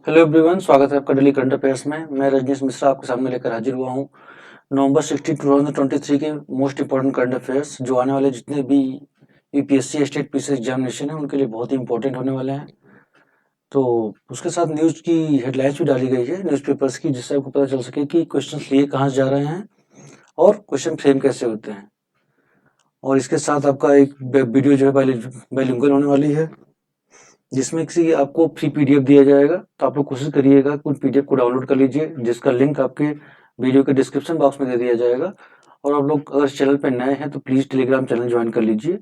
Hello everyone, स्वागत है आपका डेली करंट अफेयर्स में। मैं रजनीश मिश्रा आपके सामने लेकर हाजिर हुआ हूँ नवंबर 16 2023 के मोस्ट इंपॉर्टेंट करंट अफेयर्स जो आने वाले जितने भी यूपीएससी स्टेट पीसी एग्जामिनेशन है उनके लिए बहुत ही इंपॉर्टेंट होने वाले हैं। तो उसके साथ न्यूज़ की हेडलाइंस भी डाली गई है न्यूज़पेपर्स की, जिससे आपको पता चल सके कि क्वेश्चन लिए कहाँ से जा रहे हैं और क्वेश्चन फ्रेम कैसे होते हैं। और इसके साथ आपका एक वीडियो जो है बाइलिंगुअल होने वाली है, जिसमें किसी आपको फ्री पीडीएफ दिया जाएगा। तो आप लोग कोशिश करिएगा कि पीडीएफ को डाउनलोड कर लीजिए, जिसका लिंक आपके वीडियो के डिस्क्रिप्शन बॉक्स में दे दिया जाएगा। और आप लोग अगर चैनल पर नए हैं तो प्लीज़ टेलीग्राम चैनल ज्वाइन कर लीजिए,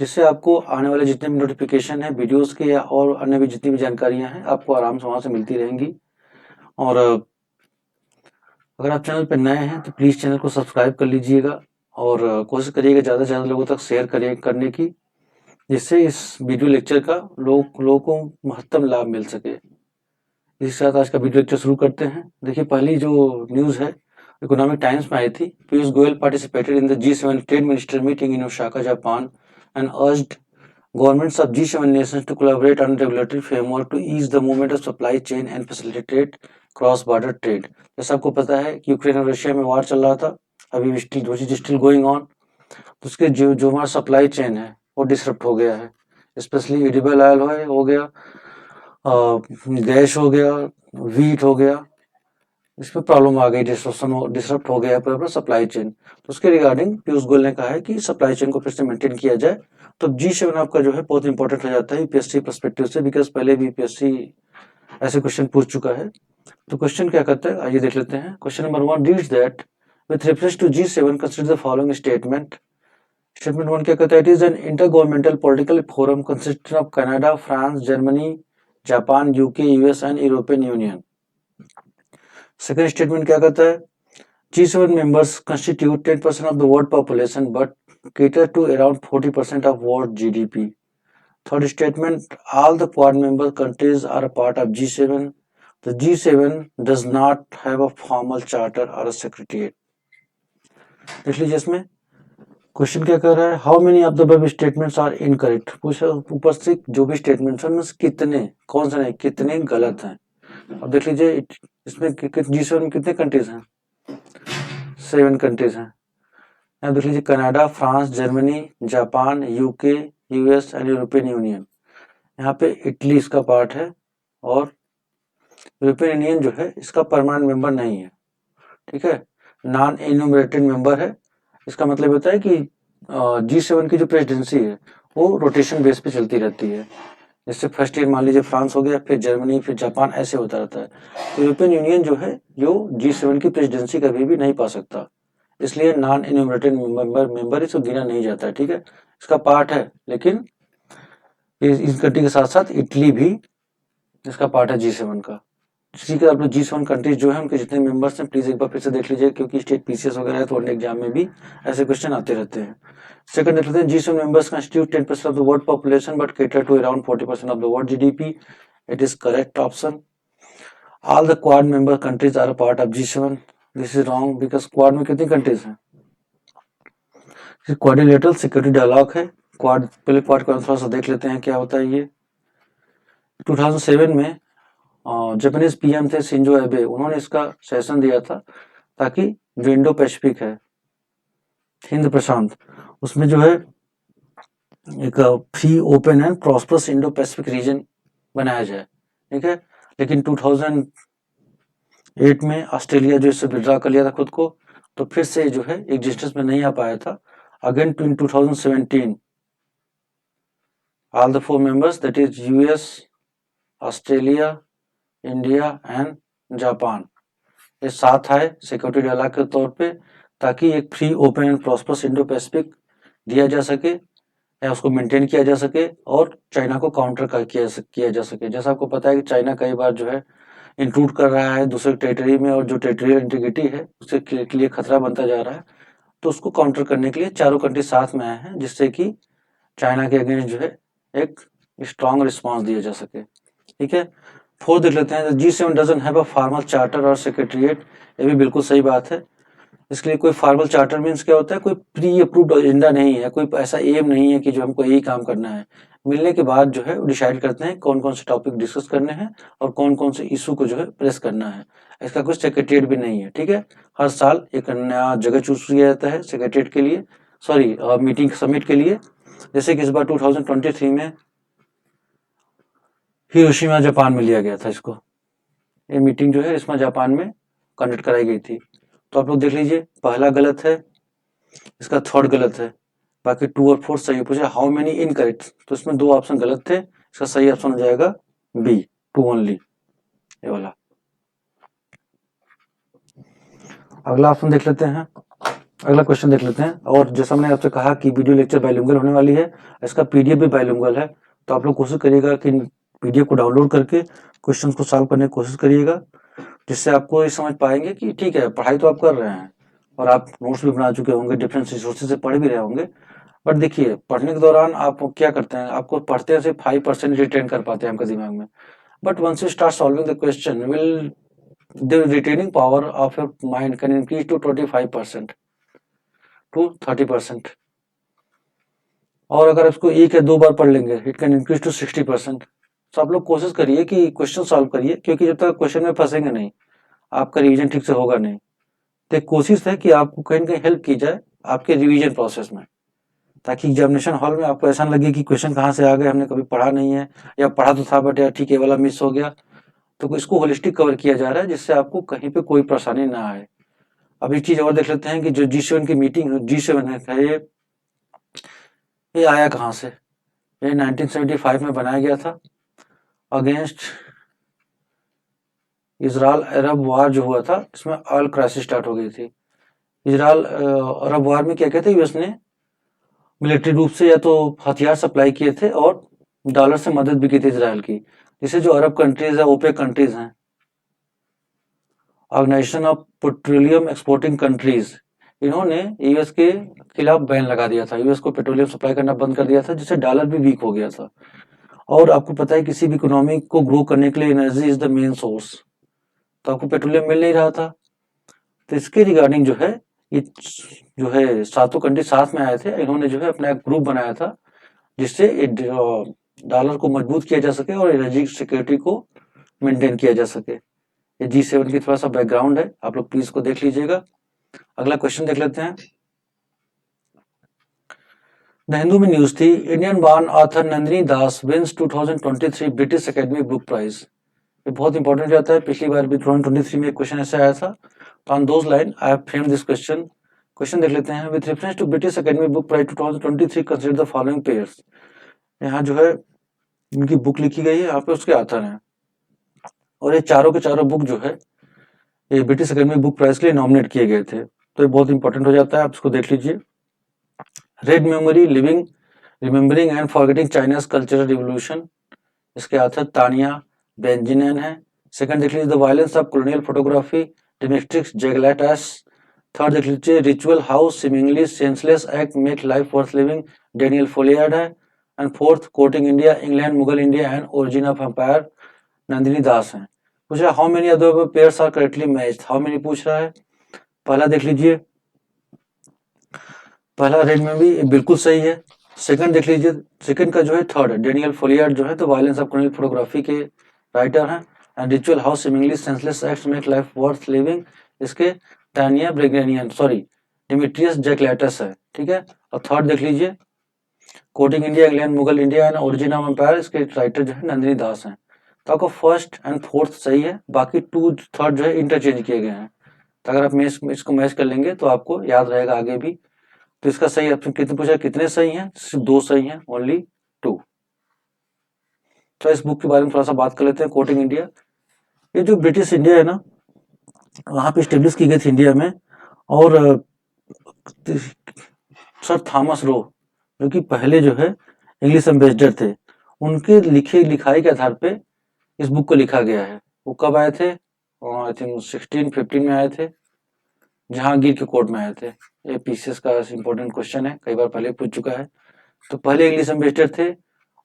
जिससे आपको आने वाले जितने भी नोटिफिकेशन है वीडियोस के या और अन्य भी जितनी भी जानकारियां हैं आपको आराम से वहाँ से मिलती रहेंगी। और अगर आप चैनल पर नए हैं तो प्लीज़ चैनल को सब्सक्राइब कर लीजिएगा और कोशिश करिएगा ज़्यादा से ज़्यादा लोगों तक शेयर करने की, जिससे इस वीडियो लेक्चर का लोगों को महत्तम लाभ मिल सके। इसी के साथ आज का वीडियो लेक्चर शुरू करते हैं। देखिए, पहली जो न्यूज़ है इकोनॉमिक टाइम्स में आई थी। Piyush Goyal participated in the G7 trade minister meeting in Osaka, Japan and urged governments of G7 nations to collaborate on regulatory framework to ease the movement of supply chain and facilitate cross border trade। जैसा आपको पता है कि Ukraine और Russia में वार चल रहा था, अभी स्टिल गोइंग ऑन। तो उसके जो हमारा सप्लाई चेन है वो डिसरप्ट हो गया है, स्पेशली एडिबल ऑयल हो गया, गैस हो गया, वीट हो गया, इसमें प्रॉब्लम आ गई, डिसरप्ट हो गया पूरा सप्लाई चेन। तो उसके रिगार्डिंग पीयूष गोयल ने कहा है कि सप्लाई चेन को फिर से मेंटेन किया जाए। तो G7 आपका जो है बहुत इंपॉर्टेंट हो जाता है यूपीएससी पर्सपेक्टिव से, बिकॉज पहले भी यूपीएससी ऐसे क्वेश्चन पूछ चुका है। तो क्वेश्चन क्या करता है, आइए देख लेते हैं। Question number 1 reads that with reference to G7 consider the following statement. Statement 1 क्या कहता है, it is an intergovernmental political forum consisting of Canada, France, Germany, Japan, UK, US and European Union. Second statement क्या कहता है, G7 members constitute 10% of the world population but cater to around 40% of world GDP. Third statement, all the Quad member countries are a part of G7. The G7 does not have a formal charter or a secretariat. देख लीजिए इसमें question क्या कर रहा है, how many of the above statements are incorrect. पूछा ऊपर से जो भी स्टेटमेंट्स हैं उनमें कितने, कौन से नहीं, कितने गलत हैं। अब देख लीजिए इसमें G7 में कितने कंट्रीज हैं, 7 कंट्रीज हैं। यहाँ देख लीजिए Canada, France, Germany, Japan, UK, US and European union. यहाँ पे इटली इसका पार्ट है और यूरोपियन यूनियन जो है इसका परमानेंट मेंबर नहीं है, ठीक है, नॉन एन्यूमरेटेड मेंबर है। इसका मतलब होता है कि G7 की जो प्रेसिडेंसी है वो रोटेशन बेस पे चलती रहती है। जैसे फर्स्ट ईयर मान लीजिए फ्रांस हो गया, फिर जर्मनी, फिर जापान, ऐसे होता रहता है। तो यूरोपियन यूनियन जो है जो G7 की प्रेसिडेंसी कभी भी नहीं पा सकता, इसलिए नॉन एन्यूमरेटेड मेंबर इसको गिना नहीं जाता है, ठीक है। इसका पार्ट है, लेकिन इस कंट्री के साथ साथ इटली भी इसका पार्ट है G7 का। इसी के आप लोग G7 कंट्रीज जो है उनके जितने मेंबर्स हैं प्लीज एक बार फिर से देख लीजिए, क्योंकि स्टेट पीसीएस वगैरह है तो एग्जाम में भी ऐसे क्वेश्चन आते रहते हैं। सेकंड देख लेते हैं, G7 members constitute 10% of the world population but cater to around 40% of the world GDP. It is correct option. All the quad member countries are a part of G7। This is wrong, because quad में कितनी countries हैं। Quadrilateral security dialogue है quad. पहले quad को थोड़ा सा देख लेते हैं क्या होता है ये। 2007 में जापानीज पीएम थे शिंजो एबे, उन्होंने इसका सेशन दिया था ताकि जो इंडो पैसिफिक है, हिंद प्रशांत, उसमें जो है एक free, open and prosperous Indo Pacific region बनाया जाए, ठीक है। लेकिन 2008 में ऑस्ट्रेलिया जो इससे विड्रॉ कर लिया था खुद को, तो फिर से जो है एग्जिस्टेंस में नहीं आ पाया था। Again in 2017 all the 4 members that is US, Australia, India and Japan, ये साथ आए सिक्योरिटी डायलॉग के तौर पे, ताकि एक free, open and prosperous Indo Pacific दिया जा सके या उसको मेंटेन किया जा सके और चाइना को काउंटर किया जा सके। जैसा आपको पता है कि चाइना कई बार जो है इंक्लूड कर रहा है दूसरे टेरिटरी में, और जो टेरिटरियल इंटीग्रिटी है उसके के लिए खतरा बनता जा रहा है। तो उसको काउंटर करने के लिए चारों कंट्री साथ में आए हैं, जिससे कि चाइना के अगेंस्ट जो है एक स्ट्रॉन्ग रिस्पॉन्स दिया जा सके, ठीक है। फोर्थ देख लेते हैं, G7 doesn't have a formal charter और सेक्रेटरिएट। ये भी बिल्कुल सही बात है। इसके लिए कोई फॉर्मल चार्टर मीन्स क्या होता है, कोई प्री अप्रूव्ड एजेंडा नहीं है, कोई ऐसा एम नहीं है कि जो हमको यही काम करना है। मिलने के बाद जो है डिसाइड करते हैं कौन कौन से टॉपिक डिस्कस करने हैं और कौन कौन से इशू को जो है प्रेस करना है। इसका कुछ सेक्रेटरिएट भी नहीं है, ठीक है। हर साल एक नया जगह चूज किया जाता है सेक्रेटरिएट के लिए, सॉरी मीटिंग समिट के लिए। जैसे कि इस बार 2023 में हिरोशिमा जापान में लिया गया था इसको, ये मीटिंग जो है इसमें जापान में कंडक्ट कराई गई थी। तो आप लोग देख लीजिए, पहला गलत है, इसका थर्ड गलत है, बाकी 2 और 4 सही पूछा। हाउ मेनी इनकरेक्ट, तो इसमें 2 ऑप्शन गलत थे, इसका सही ऑप्शन हो जाएगा बी, 2 ओनली, ये वाला। अगला ऑप्शन देख लेते हैं, अगला क्वेश्चन देख लेते हैं। और जैसा मैंने आपसे कहा कि वीडियो लेक्चर बाइलिंगुअल होने वाली है, इसका पीडीएफ भी बाइलिंगुअल है, तो आप लोग कोशिश करिएगा कि पीडीएफ को डाउनलोड करके क्वेश्चन को सॉल्व करने की कोशिश करिएगा, जिससे आपको ये समझ पाएंगे कि ठीक है पढ़ाई तो आप कर रहे हैं और आप नोट्स भी बना चुके होंगे, डिफरेंट रिसोर्सेज से पढ़ भी रहे होंगे। बट देखिए, पढ़ने के दौरान आप क्या करते हैं, आपको पढ़ते हैं सिर्फ 5% रिटेन कर पाते हैं आपके दिमाग में। But once you start solving the question will the retaining power of your mind can increase to 25% to 30%। और अगर इसको 1 या 2 बार पढ़ लेंगे इट कैन इंक्रीज टू 60%। तो आप लोग कोशिश करिए कि क्वेश्चन सॉल्व करिए, क्योंकि जब तक क्वेश्चन में फंसेंगे नहीं आपका रिवीजन ठीक से होगा नहीं। तो कोशिश है कि आपको कहीं ना कहीं हेल्प की जाए आपके रिवीजन प्रोसेस में, ताकि एग्जामिनेशन हॉल में आपको ऐसा लगे कि क्वेश्चन कहाँ से आ गए, हमने कभी पढ़ा नहीं है, या पढ़ा तो था बट यार ठीक है वाला मिस हो गया। तो इसको होलिस्टिक कवर किया जा रहा है, जिससे आपको कहीं पे कोई परेशानी ना आए। अब एक चीज और देख लेते हैं कि जो G7 की मीटिंग G7 है, ये आया कहाँ से। ये 1975 में बनाया गया था, अगेंस्ट इजराइल अरब वार जो हुआ था, इसमें ऑयल क्राइसिस स्टार्ट हो गई थी। इजराइल अरब वार में क्या कहते हैं, यूएस ने मिलिट्री रूप से या तो हथियार सप्लाई किए थे और डॉलर से मदद भी की थी इजराइल की, जिसे जो अरब कंट्रीज है, ओपेक कंट्रीज हैं, organisation of petroleum exporting countries, इन्होंने यूएस के खिलाफ बैन लगा दिया था, यूएस को पेट्रोलियम सप्लाई करना बंद कर दिया था, जिससे डॉलर भी वीक हो गया था। और आपको पता है किसी भी इकोनॉमी को ग्रो करने के लिए energy is the main source, तो आपको पेट्रोलियम मिल नहीं रहा था। तो इसके रिगार्डिंग जो है ये जो है सातों कंट्री साथ में आए थे, इन्होंने जो है अपना एक ग्रुप बनाया था, जिससे डॉलर को मजबूत किया जा सके और एनर्जी सिक्योरिटी को मेंटेन किया जा सके। ये G7 की थोड़ा सा बैकग्राउंड है, आप लोग प्लीज को देख लीजिएगा। अगला क्वेश्चन देख लेते हैं। द हिंदू में न्यूज थी, Indian born author Nandini Das wins 2023 British Academy book prize. ये बहुत इंपॉर्टेंट जाता है, पिछली बार भी 2023 में एक क्वेश्चन ऐसे आया था। तो on those line I have framed this question. Question देख लेते हैं। With reference to British Academy book prize 2023 consider the following pairs. यहाँ जो है इनकी बुक लिखी गई है, यहाँ पे उसके ऑथर हैं, और ये चारों के चारों बुक जो है ये ब्रिटिश एकेडमी बुक प्राइज के लिए नॉमिनेट किए गए थे। तो ये बहुत इंपॉर्टेंट हो जाता है, आप इसको देख लीजिए। Red memory living remembering and forgetting China's cultural revolution, इसके ऑथर तानिया बेंजिनन है। सेकंड देख लीजिए the violence of colonial photography, Dimitris Xygalatas. Third देख लीजिए ritual house seemingly senseless act make life worth living, Daniel Foliard है। And fourth courting India England Mughal India and origin of empire, Nandini Das है। पूछ रहा है how many other pairs are correctly matched, how many पूछ रहा है। पहला देख लीजिए, पहला रेड में भी बिल्कुल सही है। सेकंड देख लीजिए, सेकंड का जो है थर्ड है, डेनियल फोलियार्ड जो है तो वायलेंस ऑफ कॉलोनियल फोटोग्राफी के राइटर हैं। And ritual house seemingly senseless acts make life worth living, इसके टानिया ब्रेगेनियन सॉरी डिमिट्रियस जैकलैटस है, ठीक है। और थर्ड देख लीजिए courting India England Mughal India and origin of empire, इसके राइटर जो है नंदिनी दास हैं। तो आपको फर्स्ट एंड फोर्थ सही है, बाकी टू थर्ड जो है इंटरचेंज किए गए हैं। तो अगर आप इसको मैच कर लेंगे तो आपको याद रहेगा आगे भी। तो इसका सही ऑप्शन कितने पूछा, कितने सही हैं, सिर्फ 2 सही हैं, ओनली 2। तो इस बुक के बारे में थोड़ा सा बात कर लेते हैं। कोटिंग इंडिया, ये जो ब्रिटिश इंडिया है ना, वहां पे स्टेब्लिश की गई थी इंडिया में, और सर थॉमस रो जो कि पहले जो है इंग्लिश एम्बेसडर थे, उनके लिखाई के आधार पे इस बुक को लिखा गया है। वो कब आए थे, आई थिंक 1615 में आए थे, जहांगीर के कोर्ट में आए थे। ये पीसीएस का इंपॉर्टेंट क्वेश्चन है, कई बार पहले पूछ चुका है। तो पहले इंग्लिश एम्बेसडर थे,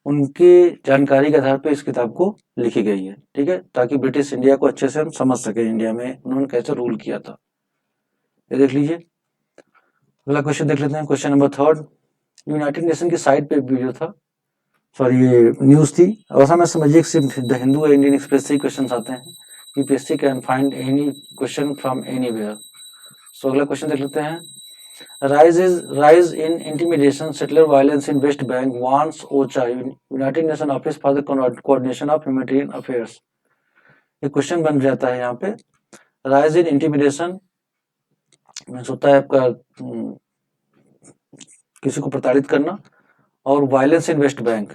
उनके जानकारी के आधार पे इस किताब को लिखी गई है, ठीक है, ताकि ब्रिटिश इंडिया को अच्छे से हम समझ सके, इंडिया में उन्होंने कैसे रूल किया था। ये देख लीजिए। अगला क्वेश्चन देख लेते हैं, क्वेश्चन नंबर 3। यूनाइटेड नेशन की साइट पे वीडियो था, सॉरी ये न्यूज थी। ऐसा मैं समझिए सिर्फ द हिंदू और इंडियन एक्सप्रेस से ही क्वेश्चन आते हैं। UPSC can find any question from anywhere. So अगला क्वेश्चन देख लेते हैं। rise in intimidation, settler violence in West Bank wants OCHA, United Nations Office for the Coordination of Humanitarian Affairs। ये question बन जाता है यहाँ पे। राइज इन इंटिमिडेशन मीन्स होता है आपका किसी को प्रताड़ित करना, और वायलेंस इन वेस्ट बैंक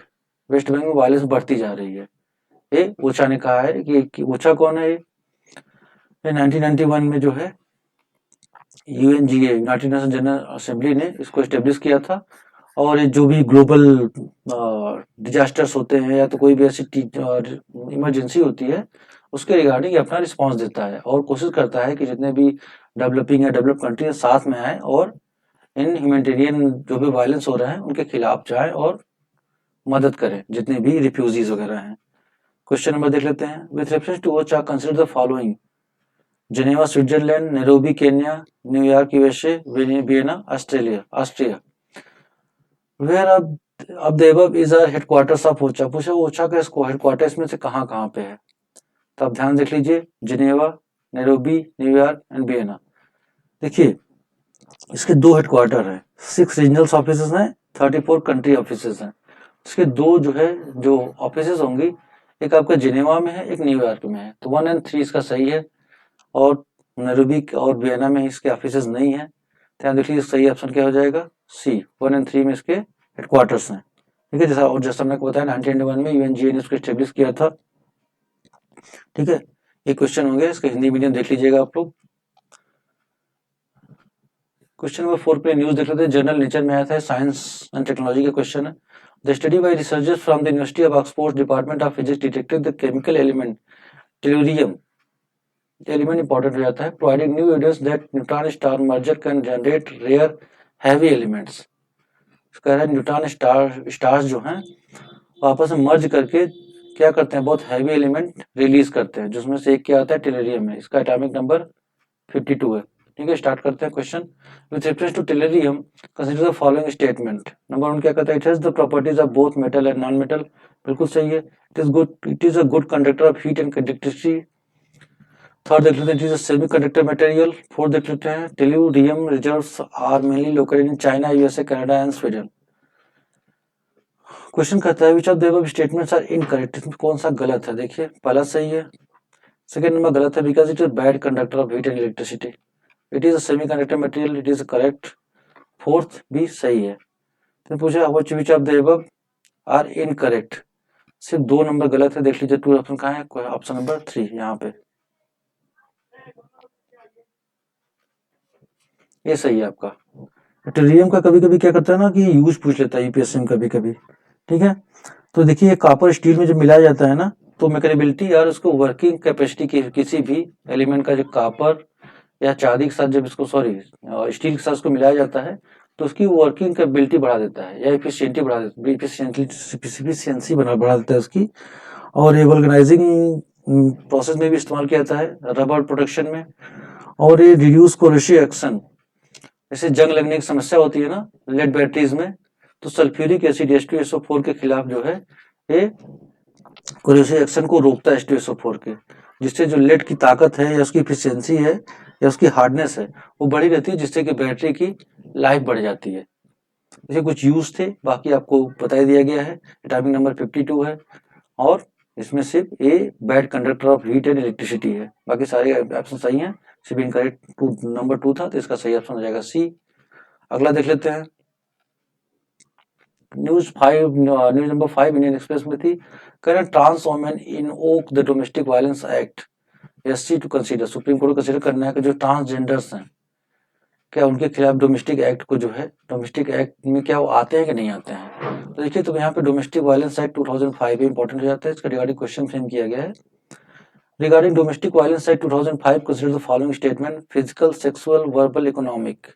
में वायलेंस बढ़ती जा रही है। ये ओचा ने कहा है कि ओचा कौन है? ये 1991 में जो है UNGA, United nation general assembly ने इसको एस्टेब्लिश किया था, और ये जो भी ग्लोबल डिजास्टर्स होते हैं या तो कोई भी ऐसी इमरजेंसी होती है उसके रिगार्डिंग अपना रिस्पांस देता है और कोशिश करता है कि जितने भी डेवलपिंग या डेवलप कंट्री साथ में आए और इन ह्यूमैनिटेरियन जो भी वायलेंस हो रहे हैं उनके खिलाफ जाए और मदद करें जितने भी रिफ्यूजीज वगैरह हैं। क्वेश्चन नंबर देख लेते हैं। With reference to OCHA consider the following: Geneva Switzerland, Nairobi Kenya, New York USA, Vienna Austria. Where अब the above is are headquarters of OCHA. पूछा ओचा का हेडक्वार्टर्स में से कहाँ कहाँ पे है, तो आप ध्यान देख लीजिए, Geneva, Nairobi, New York and Vienna. देखिए इसके 2 हेडक्वार्टर हैं, 6 रीजनल ऑफिसेज हैं, 34 कंट्री ऑफिसेज हैं। इसके 2 जो है जो ऑफिसेज होंगी, एक आपका जिनेवा में है, एक न्यूयॉर्क में है, तो 1 और 3 इसका सही है। और नैरोबी और वियना में इसके ऑफिसेज नहीं है। ध्यान देखिए सही ऑप्शन क्या हो जाएगा, सी। 1 और 3 में इसके हेडक्वार्टर्स हैं। ठीक है, जैसा हमने बताया 1991 में यूएनजीए ने इसको एस्टेब्लिश किया था। ठीक है, ये क्वेश्चन होंगे, इसका हिंदी मीडियम देख लीजिएगा आप लोग। क्वेश्चन नंबर 4 पे न्यूज देख लेते हैं, जर्नल नेचर में आया था, साइंस एंड टेक्नोलॉजी का क्वेश्चन है। The study by researchers from the University of Oxford Department of Physics detected the chemical element tellurium. Element important हो जाता है, providing new evidence that neutron star merger can generate rare heavy elements. कह रहा है neutron stars जो हैं आपस में मर्ज करके क्या करते हैं, बहुत हैवी एलिमेंट रिलीज करते हैं, जिसमें से एक क्या आता है, टेलुरियम है। इसका एटॉमिक नंबर 52 है। ठीक है, स्टार्ट करते हैं question. With reference to tellurium consider the following statement. Number 1 क्या कहता है, it has the properties of both metal and non metal. बिल्कुल सही है। It is a good conductor of heat and conductivity. Third देख लेते हैं, it is a semiconductor material. Fourth देख लेते हैं, tellurium reserves are mainly located in China, USA, Canada and Sweden. Question कहता है which of the above statements are incorrect. इसमें कौन सा गलत है? देखिए पहला सही है, सेकंड नंबर गलत है, because it is bad conductor of heat and electricity. It is a semiconductor material, it is correct. Fourth भी सही है। तो पूछा which of the above are incorrect, सिर्फ 2 नंबर गलत है। देख लीजिए 2 ऑप्शन कहाँ है, ऑप्शन नंबर 3 यहाँ पे, ये सही है आपका। टेलुरियम का कभी कभी क्या करता है ना कि यूज पूछ लेता है यूपीएससी में कभी कभी। ठीक है, तो देखिए कॉपर स्टील में जब मिलाया जाता है ना, तो मैकेनिबिलिटी और उसको वर्किंग कैपेसिटी की किसी भी एलिमेंट का जो कॉपर या चांदी के साथ जब इसको स्टील के साथ उसको मिलाया जाता है तो उसकी वर्किंग कैपेबिलिटी बढ़ा देता है या इफिशियंसी बढ़ा देता है उसकी। और ये वल्कनाइजिंग प्रोसेस में भी इस्तेमाल किया जाता है, रबर प्रोडक्शन में। और ये रिड्यूस कोरोसिव एक्शन, जैसे जंग लगने की समस्या होती है ना लेड बैटरीज में, तो सल्फ्यूरिक एसिड H2SO4 के खिलाफ जो है ये कोरोसिव एक्शन को रोकता है H2SO4 के, जिससे जो लेड की ताकत है या उसकी इफिशियंसी है या उसकी हार्डनेस है वो बढ़ी रहती है, जिससे कि बैटरी की लाइफ बढ़ जाती है। इसे कुछ यूज थे, बाकी आपको बता दिया गया है। एटॉमिक नंबर 52 है और इसमें सिर्फ a bad conductor of heat and electricity है, बाकी सारे ऑप्शन सही हैं। सिर्फ इनकरेक्ट नंबर 2 था, तो इसका सही ऑप्शन हो जाएगा सी। अगला देख लेते हैं, न्यूज नंबर 5 इंडियन एक्सप्रेस में थी, current trans women invoke the domestic violence act SC to consider. Supreme Court को कंसीडर करना है कि जो ट्रांसजेंडर्स हैं क्या उनके खिलाफ डोमेस्टिक एक्ट को जो है, डोमेस्टिक एक्ट में क्या वो आते हैं कि नहीं आते हैं। तो देखिए तो यहाँ पे डोमेस्टिक वायलेंस एक्ट 2005 इंपॉर्टेंट हो जाता है, इसका रिगार्डिंग क्वेश्चन फ्रेम किया गया है। Regarding domestic violence act 2005 consider the following statement, physical, sexual, verbal, economic,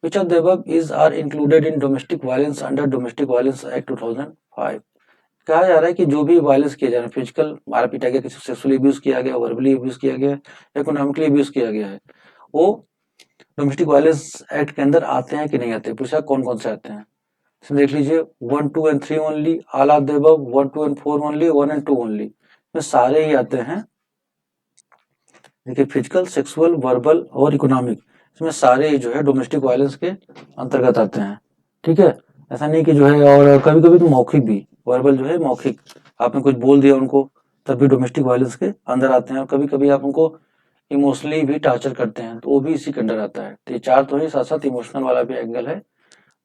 which of the above is are included in domestic violence under domestic violence act 2005। कहा जा रहा है कि जो भी वायलेंस किया जा रहा है, फिजिकल मारा पीटा गया, किसी सेक्सुअली अब्यूज किया गया, वर्बली अब्यूज किया गया, इकोनॉमिकली अब्यूज किया गया है, वो डोमेस्टिक वायलेंस एक्ट के अंदर आते हैं कि नहीं आते, पूछा कौन कौन से आते हैं। इसमें देख लीजिए 1, 2 and 3 only, all of the above, 1, 2 and 4 only, 1 and 2 only, इसमें सारे ही आते हैं। देखिए फिजिकल, सेक्सुअल, वर्बल और इकोनॉमिक, इसमें सारे ही जो है डोमेस्टिक वायलेंस के अंतर्गत आते हैं। ठीक है, ऐसा नहीं कि जो है, और कभी कभी तो मौखिक भी, वर्बल जो है मौखिक, आपने कुछ बोल दिया उनको तब भी डोमेस्टिक वायलेंस के अंदर आते हैं। और कभी कभी आप उनको इमोशनली भी टॉर्चर करते हैं तो वो भी इसी के अंदर आता है। तो ये चार तो ही, साथ साथ इमोशनल वाला भी एंगल है।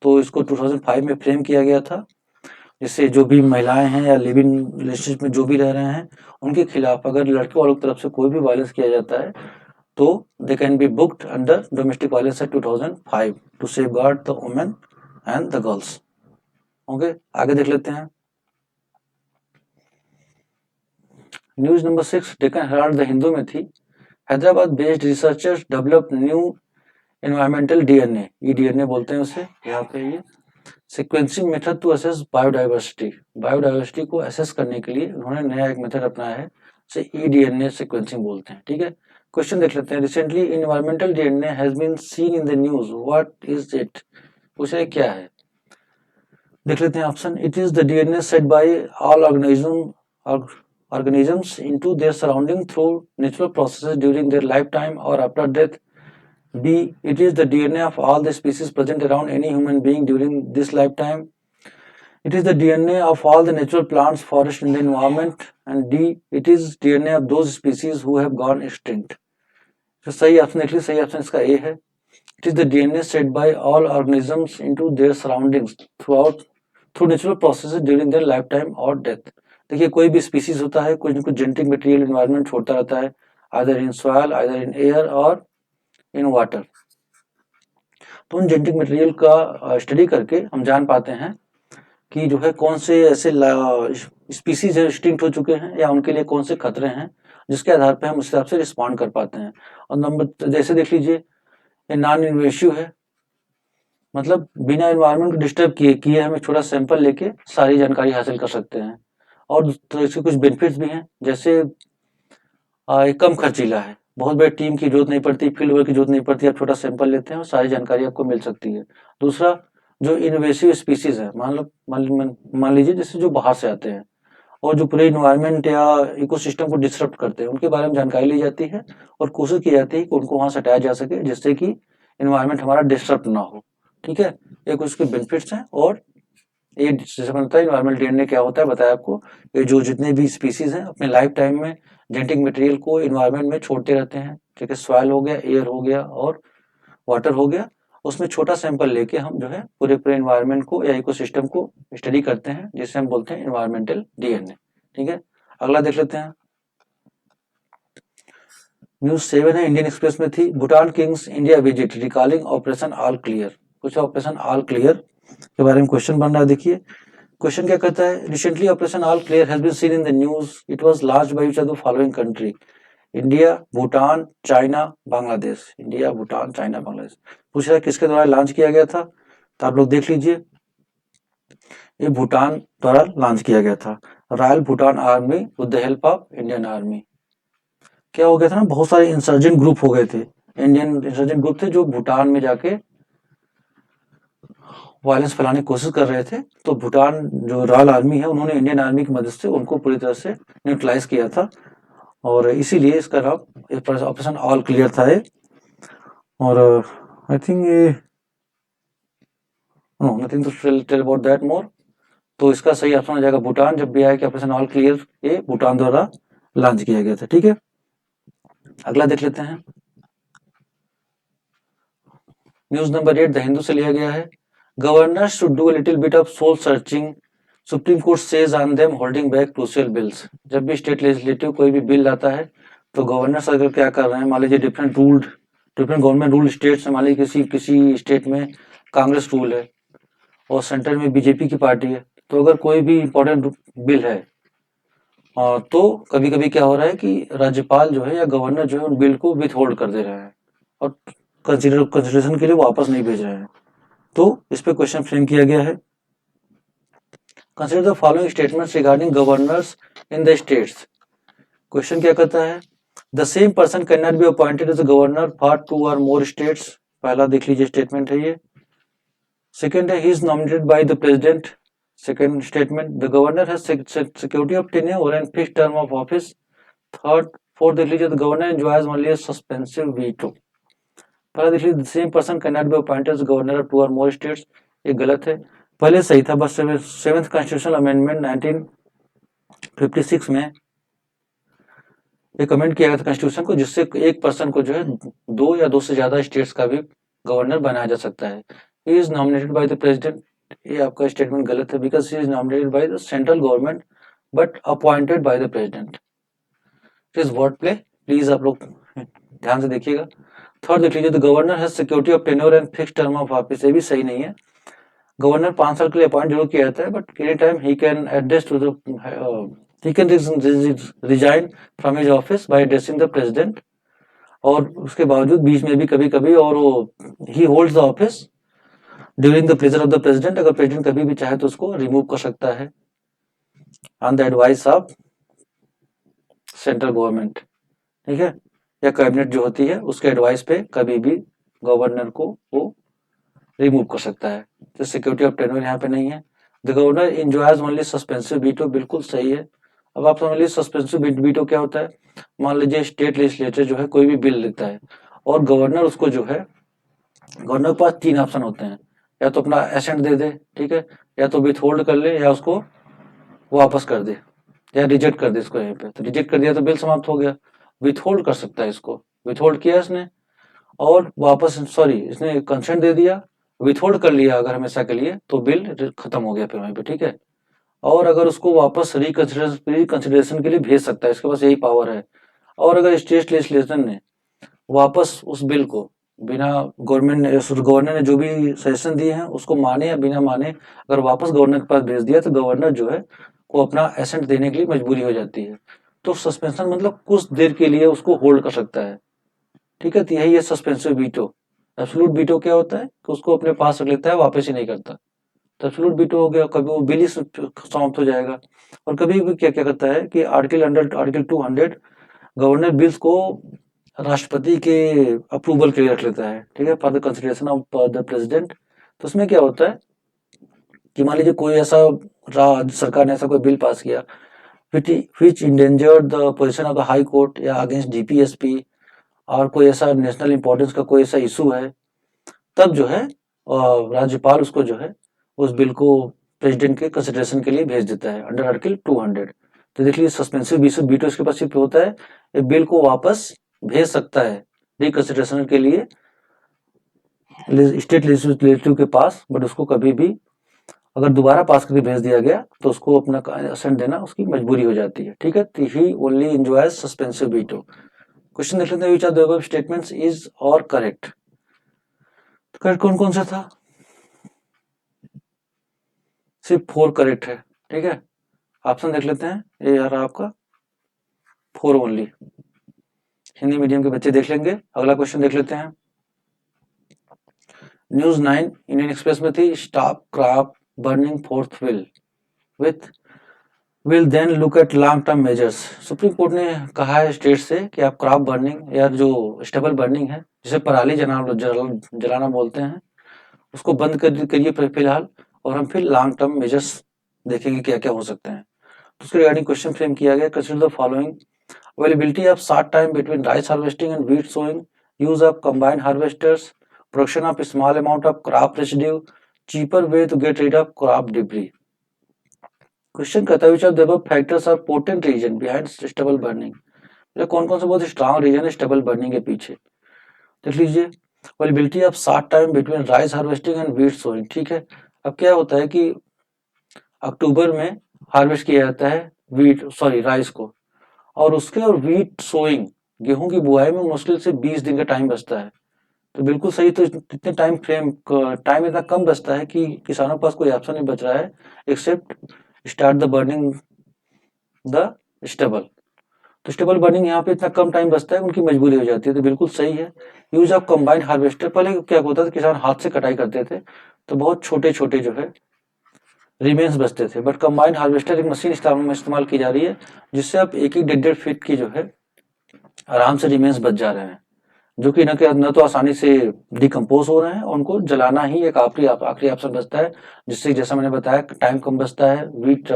तो इसको 2005 में फ्रेम किया गया था, जिससे जो भी महिलाएं हैं या लिव इन रिलेशनशिप में जो भी रह रहे हैं उनके खिलाफ अगर लड़के वालों की तरफ से कोई भी वायलेंस किया जाता है तो they can be booked under domestic violence act 2005 to safeguard the women and the girls. Okay, आगे देख लेते हैं। News number 6 Deccan Herald the Hindu में थी। Hyderabad based researchers develop new environmental DNA, ये डीएनए बोलते हैं उसे यहाँ पे, ये sequencing method to assess biodiversity, biodiversity को असेस करने के लिए उन्होंने नया एक मेथड अपनाया है, इसे ईडीएनए सीक्वेंसिंग बोलते हैं। ठीक है, क्वेश्चन देख लेते हैं। Recently environmental DNA has been seen in the news, what is it, पूछ रहे क्या है। देख लेते हैं option. It is the DNA set by all organisms into their surrounding through natural processes during their lifetime or after death. B. It is the DNA of all the species present around any human being during this lifetime. It is the DNA of all the natural plants, forests in the environment. And D. It is DNA of those species who have gone extinct. तो सही option देख लीजिए, सही option इसका ए है। It is the DNA set by all organisms into their surroundings through natural processes during their lifetime or death. देखिए कोई भी स्पीसीज होता है कुछ न कुछ जेनेटिक मटेरियल एनवायरनमेंट छोड़ता रहता है, either in soil, either in air और इन वाटर। तो उन जेनेटिक मटेरियल का स्टडी करके हम जान पाते हैं कि जो है कौन से ऐसे स्पीसीज एक्सटिंक्ट हो चुके हैं या उनके लिए कौन से खतरे हैं, जिसके आधार पर हम उस हिसाब से रिस्पॉन्ड कर पाते हैं। और नंबर जैसे देख लीजिए, ये नॉन इन्वेसिव है, मतलब बिना एनवायरनमेंट को डिस्टर्ब किए हम एक छोटा सैंपल लेके सारी जानकारी हासिल कर सकते हैं। और तो इसके कुछ बेनिफिट्स भी हैं, जैसे ये कम खर्चीला है, बहुत बड़ी टीम की जरूरत नहीं पड़ती, फील्ड वर्क की जरूरत नहीं पड़ती, आप छोटा सैंपल लेते हैं और सारी जानकारी आपको मिल सकती है। दूसरा, जो इन्वेसिव स्पीसीज है, मान लीजिए जैसे जो बाहर से आते हैं और जो पूरे इन्वायरमेंट या इकोसिस्टम को डिस्टर्ब करते हैं, उनके बारे में जानकारी ली जाती है और कोशिश की जाती है कि उनको वहां से हटाया जा सके, जिससे कि इन्वायरमेंट हमारा डिस्टर्ब ना हो। ठीक है, ये कुछ उसके बेनिफिट्स हैं। और ये जैसे बनता है इन्वायरमेंटल डीएनए क्या होता है बताया आपको, ये जो जितने भी स्पीसीज हैं अपने लाइफ टाइम में जेनेटिक मटेरियल को इन्वायरमेंट में छोड़ते रहते हैं। ठीक है, सॉइल हो गया, एयर हो गया और वाटर हो गया, उसमें छोटा सैंपल लेके हम जो है पूरे पूरे इन्वायरमेंट को या इकोसिस्टम को स्टडी करते हैं, जिसे हम बोलते हैं इन्वायरमेंटल डीएनए। ठीक है, अगला देख लेते हैं। न्यूज 7 है, इंडियन एक्सप्रेस में थी। Bhutan Kings India visit recalling operation all clear, कुछ ऑपरेशन ऑल क्लियर के बारे में क्वेश्चन बन रहा है। देखिए क्वेश्चन क्या कहता है। Recently operation all clear has been seen in the news, it was launched by which of the following country, India, Bhutan, China, Bangladesh. India, Bhutan, China, Bangladesh, पूछ रहा है किसके द्वारा लॉन्च किया गया था। तो आप लोग देख लीजिए, ये भूटान द्वारा लॉन्च किया गया था, royal Bhutan army with the help of Indian army. क्या हो गया था ना, बहुत सारे इंसर्जेंट ग्रुप हो गए थे, इंडियन इंसर्जेंट ग्रुप थे जो भूटान में जाके वायलेंस फैलाने की कोशिश कर रहे थे। तो भूटान जो रॉयल आर्मी है उन्होंने इंडियन आर्मी की मदद से उनको पूरी तरह से न्यूट्रलाइज किया था, और इसीलिए इसका नाम ऑपरेशन ऑल क्लियर था ये। और आई थिंक ये no nothing to tell about that more. तो इसका सही ऑप्शन हो जाएगा भूटान, जब भी आया कि ऑपरेशन ऑल क्लियर ये भूटान द्वारा लॉन्च किया गया था। ठीक है, अगला देख लेते हैं। न्यूज नंबर 8 द हिंदू से लिया गया है। Governors should do a little bit of soul searching, Supreme Court says on them holding back crucial bills. जब भी स्टेट लेजिस्लेटिव कोई भी बिल लाता है तो गवर्नर्स अगर क्या कर रहे हैं, मान लीजिए डिफरेंट गवर्नमेंट रूल स्टेट्स, मान लीजिए किसी स्टेट में कांग्रेस रूल है और सेंटर में बीजेपी की पार्टी है, तो अगर कोई भी इंपॉर्टेंट बिल है तो कभी कभी क्या हो रहा है कि राज्यपाल जो है या गवर्नर जो है उन बिल को विथ होल्ड कर दे रहे हैं और कंसिडरेशन के लिए वापस नहीं भेज रहे हैं। तो इस पे क्वेश्चन फ्रेम किया गया है। Consider the following statements regarding governors in the states. Question क्या कहता है, the same person can not be appointed as a governor for 2 or more states. पहला देख लीजिए स्टेटमेंट है ये। सेकेंड है, he is nominated by the president. Second statement, the governor has security of tenure and fixed term of office. Third, fourth देख लीजिए, the governor enjoys only a suspensive veto. पहला देख लीजिए, the same person can not be appointed as governor of 2 or more states. ये गलत है, पहले सही था, बस सेवेंथ कॉन्स्टिट्यूशनल अमेंडमेंट 1956 में एक अमेंड किया गया था कॉन्स्टिट्यूशन को, जिससे एक पर्सन को जो है 2 या 2 से ज्यादा स्टेट्स का भी गवर्नर बनाया जा सकता है। He is nominated by the president, ये आपका स्टेटमेंट गलत है, because he is nominated by the central government but appointed by the president. It is word play, please आप लोग ध्यान से देखिएगा। थर्ड देख लीजिए, the governor has security of tenure and fixed term of office, ये भी सही नहीं है। गवर्नर 5 साल के लिए अपॉइंट जरूर किया जाता है, but any time he can adjust to the he can resign from his office by addressing the president, और उसके बावजूद बीच में भी कभी कभी और वो he holds the office during the pleasure of the president, अगर प्रेसिडेंट कभी भी चाहे तो उसको रिमूव कर सकता है on the advice of central government, ठीक है, या कैबिनेट जो होती है उसके एडवाइस पे कभी भी गवर्नर को वो रिमूव कर सकता है। तो सिक्योरिटी ऑफ टेन्योर यहाँ पे नहीं है। The governor enjoys only suspensive veto, बिल्कुल सही है। अब आप समझ लीजिए सस्पेंसिव वीटो क्या होता है। मान लीजिए स्टेट लेजिस्लेचर जो है कोई भी बिल लिखता है और गवर्नर उसको जो है, गवर्नर के पास 3 ऑप्शन होते हैं, या तो अपना एसेंट दे दे, ठीक है, या तो विथ होल्ड कर ले, या उसको वापस कर दे, या रिजेक्ट कर दे इसको। यहाँ पे तो रिजेक्ट कर दिया तो बिल समाप्त हो गया। विथ होल्ड कर सकता है, इसको विथ होल्ड किया इसने और वापस इसने कंसेंट दे दिया, विथ होल्ड कर लिया अगर हमेशा के लिए, तो बिल खत्म हो गया फिर वहीं पे, ठीक है। और अगर उसको वापस रिकंसिडरेशन के लिए भेज सकता है, इसके पास यही पावर है। और अगर स्टेट लेजिस्लेशन ने वापस उस बिल को बिना गवर्नर ने जो भी सजेशन दिए हैं उसको माने या बिना माने अगर वापस गवर्नर के पास भेज दिया, तो गवर्नर जो है वो अपना एसेंट देने के लिए मजबूरी हो जाती है। तो सस्पेंशन मतलब कुछ देर के लिए उसको होल्ड कर सकता है, ठीक है। तो यही है सस्पेंसिव वीटो। एब्सोल्यूट वीटो क्या होता है कि उसको अपने पास रख लेता है, वापस ही नहीं करता। तो एब्सोल्यूट वीटो हो गया, कभी वो बिल ही समाप्त हो जाएगा। और कभी भी क्या क्या करता है कि आर्टिकल 200 गवर्नर बिल्स को राष्ट्रपति के अप्रूवल के लिए रख लेता है, ठीक है, for the consideration of the president. तो उसमें क्या होता है कि मान लीजिए कोई ऐसा राज्य सरकार ने ऐसा कोई बिल पास किया which endangered the position of the high court या अगेंस्ट डीपीएसपी, और कोई ऐसा नेशनल इंपॉर्टेंस का कोई ऐसा इशू है, तब जो है राज्यपाल उसको जो है उस बिल को प्रेसिडेंट के कंसिडरेशन के लिए भेज देता है अंडर आर्टिकल 200। तो देख लीजिए सस्पेंसिव वीटो इसके पास सिर्फ होता है, ये बिल को वापस भेज सकता है रिकंसिडरेशन के लिए स्टेट लेजिस्लेटिव के पास, बट उसको कभी भी अगर दोबारा पास करके भेज दिया गया तो उसको अपना असेंट देना उसकी मजबूरी हो जाती है, ठीक है। तो he only enjoys suspensive veto. Question देख लेते हैं, which of the above statements is are correct. Correct कौन कौन सा था, सिर्फ 4 करेक्ट है, ठीक है। ऑप्शन देख लेते हैं, ये यार आपका 4 ओनली। हिंदी मीडियम के बच्चे देख लेंगे। अगला क्वेश्चन देख लेते हैं, न्यूज 9 इंडियन एक्सप्रेस में थी, stop crop burning fourth will then look at long term measures. Supreme Court ने कहा है स्टेट से कि आप क्रॉप बर्निंग या जो स्टेबल बर्निंग है, जिसे पराली जलाना बोलते हैं, उसको बंद करिए फिलहाल, और हम फिर लॉन्ग टर्म मेजर्स देखेंगे क्या क्या हो सकते हैं। तो उसके रिगार्डिंग क्वेश्चन फ्रेम किया गया, consider the following, availability of short time between rice harvesting and wheat sowing, use of combined harvesters, production of small amount of crop residue, cheaper way to get rid of crop debris. Question कहता है, which of the above factors are potent reason behind stubble burning, कौन कौन से बहुत strong reason है stubble burning के पीछे। देख लीजिए, availability of short time between rice harvesting and wheat sowing, ठीक है। अब क्या होता है कि अक्टूबर में हार्वेस्ट किया जाता है राइस को, और उसके और व्हीट सोइंग गेहूं की बुआई में मुश्किल से 20 दिन का टाइम बचता है। तो बिल्कुल सही, तो इतने टाइम इतना कम बचता है कि किसानों के पास कोई ऑप्शन नहीं बच रहा है except start the burning the stubble. तो स्टेबल बर्निंग यहाँ पे इतना कम टाइम बचता है, उनकी मजबूरी हो जाती है, तो बिल्कुल सही है। यूज ऑफ कंबाइंड हार्वेस्टर, पहले क्या होता था किसान हाथ से कटाई करते थे तो बहुत छोटे छोटे जो है रिमेन्स बचते थे, बट कंबाइंड हार्वेस्टर एक मशीन इस्तेमाल की जा रही है जिससे अब एक 1.5 फीट की जो है आराम से रिमेन्स बच जा रहे हैं। जो कि न तो आसानी से डिकम्पोज हो रहे हैं, और उनको जलाना ही एक आखिरी ऑप्शन बचता है, जिससे जैसा मैंने बताया टाइम कम बचता है, वीट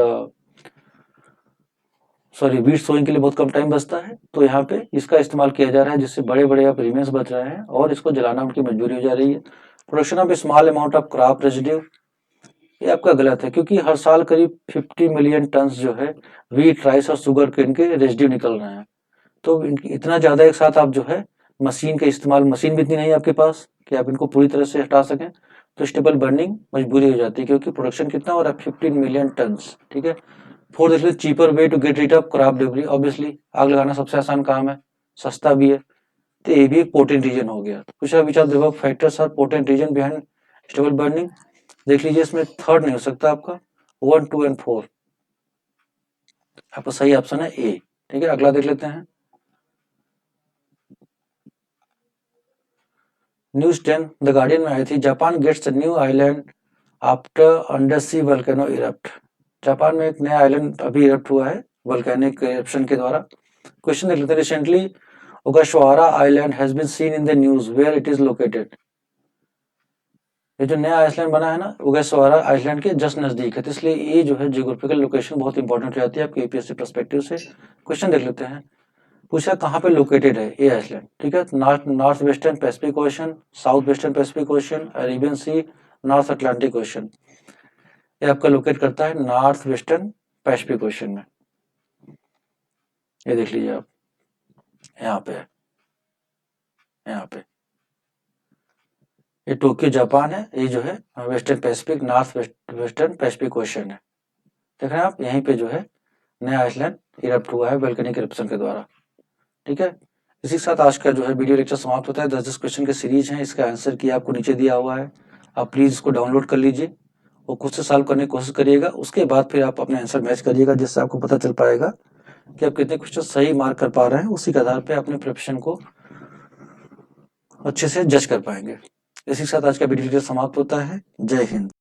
सोइंग के लिए बहुत कम टाइम बचता है। तो यहाँ पे इसका इस्तेमाल किया जा रहा है, जिससे बड़े बड़े प्रीमियम्स बच रहे हैं और इसको जलाना उनकी मंजूरी हो जा रही है। Production of small amount of crop residue, ये आपका गलत है, क्योंकि हर साल करीब 50 मिलियन टन जो है वीट, राइस और शुगर केन के रेजिड्यू निकल रहे हैं। तो इतना ज्यादा एक साथ आप जो है मशीन का इस्तेमाल, मशीन भी इतनी नहीं है आपके पास कि आप इनको पूरी तरह से हटा सकें, तो स्टेबल बर्निंग मजबूरी हो जाती है, क्योंकि प्रोडक्शन कितना हो रहा है 15 मिलियन टन। ठीक है। फोर्थ देख लीजिए, cheaper way to get rid of crop debris. Obviously आग लगाना सबसे आसान काम है, सस्ता भी है, तो ये भी एक पोटेंट रीजन हो गया। कुछ विचार देखो, factors are potent reason behind stubble burning. देख लीजिए, इसमें थर्ड नहीं हो सकता आपका, 1, 2 एंड 4 आपका सही ऑप्शन है ए। ठीक है, अगला देख लेते हैं। न्यूज 10 द गार्डियन में आई थी, Japan gets a new island after under sea volcano erupt. Japan में एक नया आइलैंड अभी इरप्ट हुआ है वल्केनिक इरप्शन के द्वारा। क्वेश्चन देख लेते हैं, recently Ogasawara island has been seen in the news, where it is located. ये जो नया आइलैंड बना है ना, ओगाशिवारा आइलैंड के जस्ट नजदीक है, तो इसलिए ये जो है जियोग्राफिकल लोकेशन बहुत इंपॉर्टेंट हो जाती है आपके यूपीएससी पर्सपेक्टिव से। क्वेश्चन देख लेते हैं, पूछा कहाँ पे लोकेटेड है ये आइलैंड। ठीक है, north western Pacific ocean, south western Pacific ocean, Arabian sea, north Atlantic ocean. ये आपका लोकेट करता है नॉर्थ वेस्टर्न पैसिफिक ओशन में। ये देख लीजिए आप, यहाँ पे है, यहाँ पे ये टोक्यो जापान है, ये जो है western Pacific, north western Pacific ocean है। देख रहे हैं आप, यहीं पे जो है नया आइलैंड इरप्ट हुआ है वोल्केनिक इरप्शन के द्वारा। ठीक है, इसी के साथ आज का जो है वीडियो लेक्चर समाप्त होता है। 10-10 क्वेश्चन की सीरीज है, इसका आंसर की आपको नीचे दिया हुआ है, आप प्लीज इसको डाउनलोड कर लीजिए और खुद से सॉल्व करने की कोशिश करिएगा। उसके बाद फिर आप अपने आंसर मैच करिएगा, जिससे आपको पता चल पाएगा कि आप कितने क्वेश्चन सही मार्क कर पा रहे हैं। उसी के आधार पर अपने प्रिपरेशन को अच्छे से जज कर पाएंगे। इसी के साथ आज का वीडियो समाप्त होता है। जय हिंद।